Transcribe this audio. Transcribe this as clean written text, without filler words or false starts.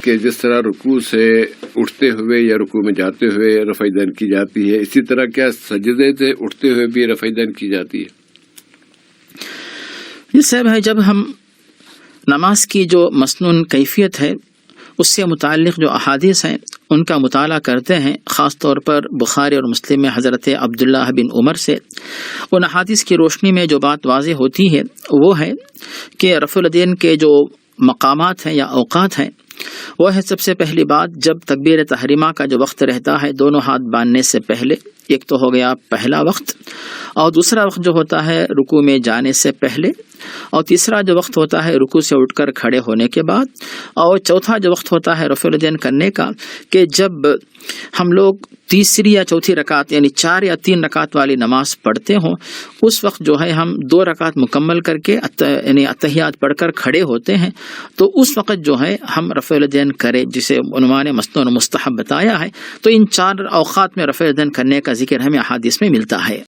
کہ جس طرح رکوع سے اٹھتے ہوئے یا رکوع میں جاتے ہوئے رفع دین کی جاتی ہے، اسی طرح کیا سجدے سے اٹھتے ہوئے بھی رفع دین کی جاتی ہے؟ یہ صاحب ہے، جب ہم نماز کی جو مسنون کیفیت ہے اس سے متعلق جو احادیث ہیں ان کا مطالعہ کرتے ہیں، خاص طور پر بخاری اور مسلم میں حضرت عبداللہ بن عمر سے ان احادیث کی روشنی میں جو بات واضح ہوتی ہے وہ ہے کہ رفع الیدین کے جو مقامات ہیں یا اوقات ہیں وہ ہے، سب سے پہلی بات جب تکبیر تحریمہ کا جو وقت رہتا ہے دونوں ہاتھ باندھنے سے پہلے، ایک تو ہو گیا پہلا وقت، اور دوسرا وقت جو ہوتا ہے رکوع میں جانے سے پہلے، اور تیسرا جو وقت ہوتا ہے رکوع سے اٹھ کر کھڑے ہونے کے بعد، اور چوتھا جو وقت ہوتا ہے رفع الیدین کرنے کا کہ جب ہم لوگ تیسری یا چوتھی رکعت یعنی 4 یا 3 رکعت والی نماز پڑھتے ہوں، اس وقت جو ہے ہم 2 رکعت مکمل کر کے یعنی اتحیات پڑھ کر کھڑے ہوتے ہیں، تو اس وقت جو ہے ہم رفع الیدین کریں، جسے عنوان مسنون و مستحب بتایا ہے۔ تو ان 4 اوقات میں رفع الیدین کرنے کا ذکر ہمیں احادیث میں ملتا ہے۔